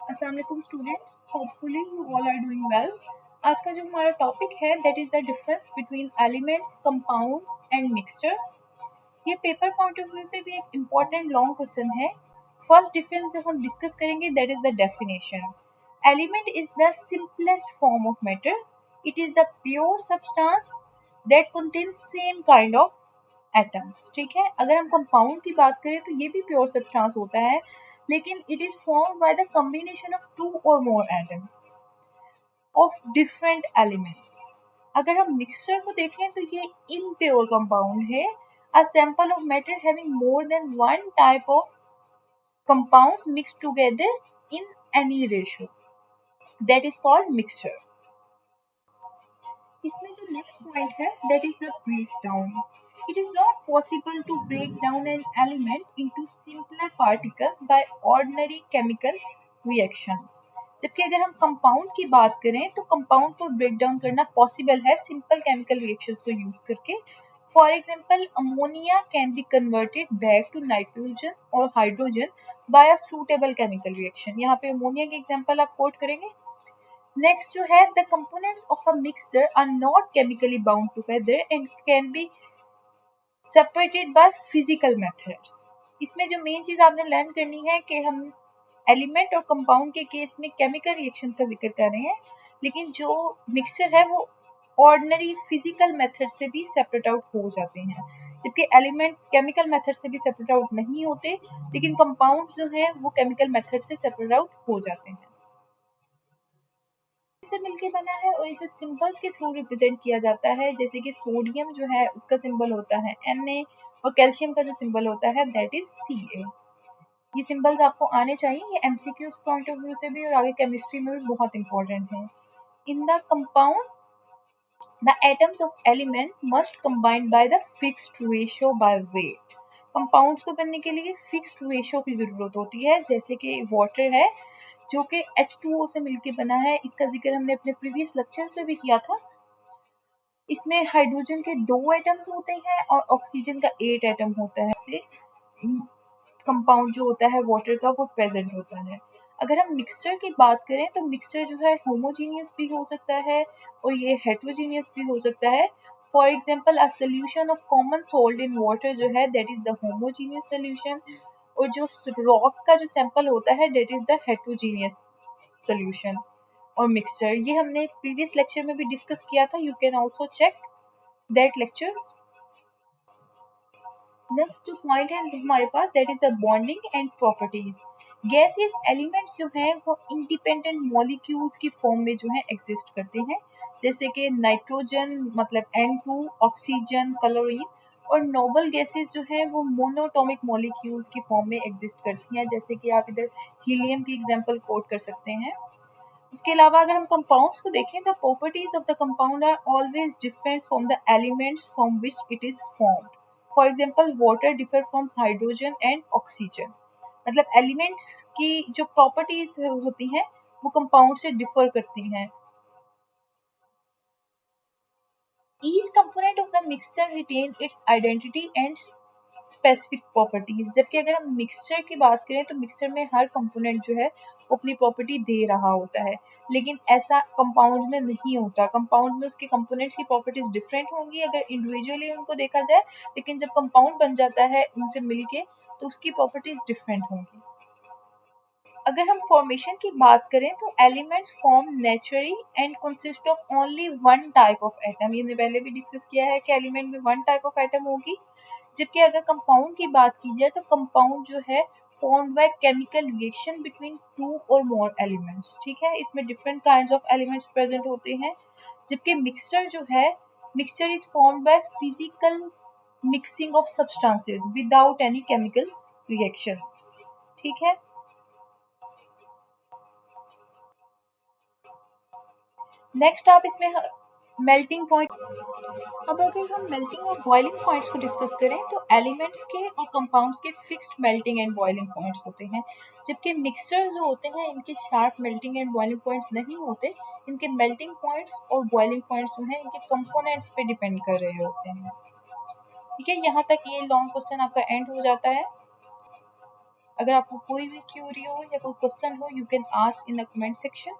अस्सलाम वालेकुम students, hopefully you all are doing well. आज का जो हमारा टॉपिक है that is the difference between elements, compounds and mixtures. ये पेपर पॉइंट ऑफ व्यू से भी एक इम्पॉर्टेंट लॉन्ग क्वेश्चन है। फर्स्ट डिफरेंस जो हम डिस्कस करेंगे that is the definition. Element is the simplest form of matter. It is the pure substance that contains same kind of atoms. ठीक है, अगर हम कंपाउंड की बात करें तो ये भी प्योर सब्सटेंस होता है, लेकिन it is formed by the combination of two और more atoms of different elements. अगर हम मिक्सचर को देखें तो ये इम्प्योर कंपाउंड है, a sample of matter having more than one type of compounds mixed together in any ratio, that is called mixture. इसमें जो नेक्स्ट पॉइंट है that is the breakdown. It is not possible to break down an element into simpler particles by ordinary chemical reactions. जबकि अगर हम compound की बात करें तो कंपाउंड को ब्रेक डाउन करना पॉसिबल है सिंपल केमिकल रिएक्शंस को यूज करके। For example, ammonia can be converted back to nitrogen और hydrogen by a suitable chemical reaction. यहाँ पे अमोनिया के एग्जांपल आप कोट करेंगे। नेक्स्ट जो है, the components of a mixture are not chemically bound together and can be separated by physical methods. इसमें जो मेन चीज आपने लर्न करनी है कि हम एलिमेंट और कंपाउंड के केस में केमिकल रिएक्शन का जिक्र कर रहे हैं, लेकिन जो मिक्सचर है वो ऑर्डिनरी फिजिकल मेथड से भी सेपरेट आउट हो जाते हैं, जबकि एलिमेंट केमिकल मेथड से भी सेपरेट आउट नहीं होते, लेकिन कंपाउंड जो है वो केमिकल मेथड से सेपरेट आउट हो जाते हैं। से मिलके बना है और इसे सिंबल्स के थ्रू रिप्रेजेंट किया जाता है, जैसे कि सोडियम जो है उसका सिंबल होता है Na और कैल्शियम का जो सिंबल होता है दैट इज Ca। ये सिंबल्स आपको आने चाहिए, ये एमसीक्यू पॉइंट ऑफ व्यू से भी और आगे केमिस्ट्री में भी बहुत इंपॉर्टेंट है। In the compound the atoms of element must combine by the fixed ratio by weight. Compounds को बनने के लिए फिक्स्ड रेशियो की जरूरत होती है, जैसे कि वाटर है जो कि H2O से मिलके बना है। इसका जिक्र हमने अपने प्रीवियस लेक्चर्स में भी किया था। इसमें हाइड्रोजन के 2 एटम्स होते हैं और ऑक्सीजन का 8 एटम होता है। से कंपाउंड जो होता है वाटर का वो प्रेजेंट होता है। अगर हम मिक्सचर की बात करें तो मिक्सचर जो है होमोजीनियस भी हो सकता है और ये हेट्रोजीनियस भी हो सकता है। For example, a solution of common salt in water जो है that is the homogeneous solution, और जो रॉक का जो सैंपल होता है that is the heterogeneous solution और मिक्सचर। ये हमने प्रीवियस लेक्चर में भी डिस्कस किया था, you can also check that lectures. Next जो पॉइंट है हमारे पास that is the bonding and properties. Gases elements जो हैं वो इंडिपेंडेंट मॉलिक्यूल्स की फॉर्म में जो है एग्जिस्ट करते हैं, जैसे कि नाइट्रोजन मतलब N2, ऑक्सीजन, क्लोरीन, और नोबल गैसेस जो है वो मोनोटॉमिक मॉलिक्यूल्स की फॉर्म में एग्जिस्ट करती हैं, जैसे कि आप इधर हीलियम की एग्जांपल कोट कर सकते हैं। उसके अलावा अगर हम कंपाउंड्स को देखें, the properties of the compound are always different from the elements from which it is formed. For example, water differ from hydrogen and oxygen. मतलब एलिमेंट्स की जो प्रॉपर्टीज होती हैं वो कंपाउंड से डिफर करती हैं। Each component of the mixture retain its identity and specific properties. जबकि अगर हम मिक्सचर की बात करें तो मिक्सचर में हर कंपोनेंट जो है वो अपनी प्रॉपर्टी दे रहा होता है, लेकिन ऐसा कंपाउंड में नहीं होता। कंपाउंड में उसके कंपोनेंट्स की प्रॉपर्टीज डिफरेंट होंगी अगर इंडिविजुअली उनको देखा जाए, लेकिन जब कंपाउंड बन जाता है उनसे मिलके तो उसकी प्रॉपर्टीज डिफरेंट होंगी। अगर हम फॉर्मेशन की बात करें तो elements form naturally and consist of only one type of atom. ये हमने पहले भी डिस्कस किया है कि एलिमेंट में वन टाइप ऑफ एटम होगी, जबकि अगर कंपाउंड की बात की जाए तो कंपाउंड जो है formed by chemical reaction between two और मोर एलिमेंट्स। ठीक है, इसमें different kinds of elements present होते हैं। जबकि मिक्सचर जो है, mixture is formed by physical mixing of substances without any chemical reaction. ठीक है, नेक्स्ट आप इसमें मेल्टिंग पॉइंट। अब अगर हम मेल्टिंग और बॉइलिंग पॉइंट्स को डिस्कस करें तो एलिमेंट्स के और कंपाउंड्स के fixed melting and boiling points होते हैं, जबकि मिक्सचर जो होते हैं इनके sharp melting and boiling points नहीं होते। इनके मेल्टिंग पॉइंट्स और बॉइलिंग पॉइंट्स जो हैं इनके कंपोनेंट्स पे डिपेंड कर रहे होते हैं। ठीक है, यहाँ तक ये लॉन्ग क्वेश्चन आपका एंड हो जाता है। अगर आपको कोई भी क्यूरी हो या कोई क्वेश्चन हो, you can ask in the comment section.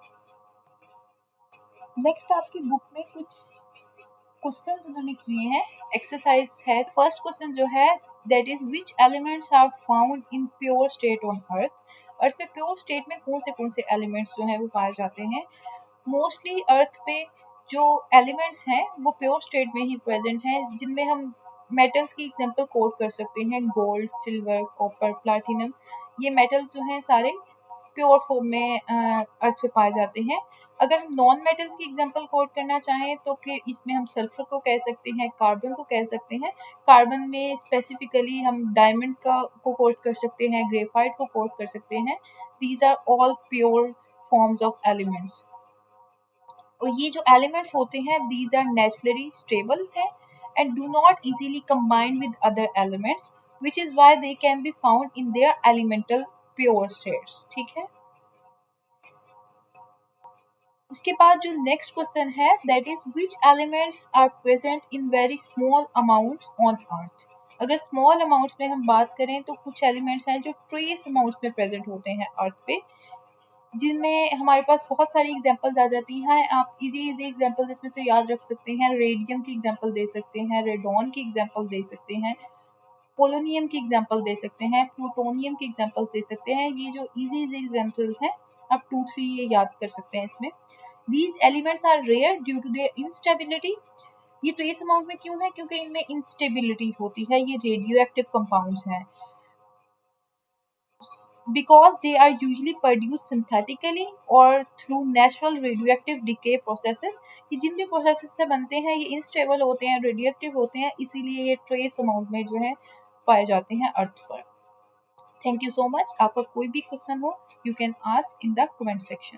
Next आपकी बुक में कुछ क्वेश्चन उन्होंने किए हैं, एक्सरसाइज है। फर्स्ट क्वेश्चन जो है that is which elements are found in pure state on earth. Earth पे प्योर स्टेट में कौन से एलिमेंट्स जो है वो पाए जाते हैं। मोस्टली अर्थ पे जो एलिमेंट्स हैं वो प्योर स्टेट में ही प्रेजेंट हैं, जिनमें हम मेटल्स की एग्जांपल कोट कर सकते हैं, गोल्ड, सिल्वर, कॉपर, प्लैटिनम। ये मेटल्स जो हैं सारे प्योर फॉर्म में अर्थ पे पाए जाते हैं। अगर हम नॉन मेटल्स की एग्जांपल कोट करना चाहें तो फिर इसमें हम सल्फर को कह सकते हैं, कार्बन को कह सकते हैं। कार्बन में स्पेसिफिकली हम डायमंड को कोट कर सकते हैं, ग्रेफाइट को कोट कर सकते हैं। These are all pure forms of elements. और ये जो एलिमेंट्स होते हैं दीज आर नेचुरली स्टेबल है and do not easily combine with other elements, which is why they can be found in their elemental pure states। ठीक है। उसके बाद जो नेक्स्ट क्वेश्चन है that is which elements are present in very small amounts on earth. अगर small amounts में हम बात करें तो कुछ एलिमेंट्स हैं जो ट्रेस अमाउंट्स में प्रेजेंट होते हैं अर्थ पे, जिनमें हमारे पास बहुत सारी एग्जांपल्स आ जाती हैं। आप इजी एग्जांपल्स इसमें से याद रख सकते हैं। रेडियम की एग्जांपल दे सकते हैं, रेडॉन की एग्जांपल दे सकते हैं, पोलोनियम की एग्जांपल दे सकते हैं, प्लूटोनियम की एग्जांपल दे सकते हैं। ये जो इजी एग्जांपल्स हैं आप 2-3 ये याद कर सकते हैं इसमें। These elements are rare due to their instability। ये ट्रेस अमाउंट में क्यों है? क्योंकि इनमें इंस्टेबिलिटी होती है, ये रेडियो एक्टिव कंपाउंड्स हैं। Because they are usually produced synthetically or through natural radioactive decay processes। ये जिन भी प्रोसेसेस से बनते हैं ये इंस्टेबल होते हैं, रेडियोएक्टिव होते हैं, इसीलिए ये ट्रेस अमाउंट में जो है पाए जाते हैं अर्थ पर। Thank you so much. आपका कोई भी क्वेश्चन हो you can ask in the comment section.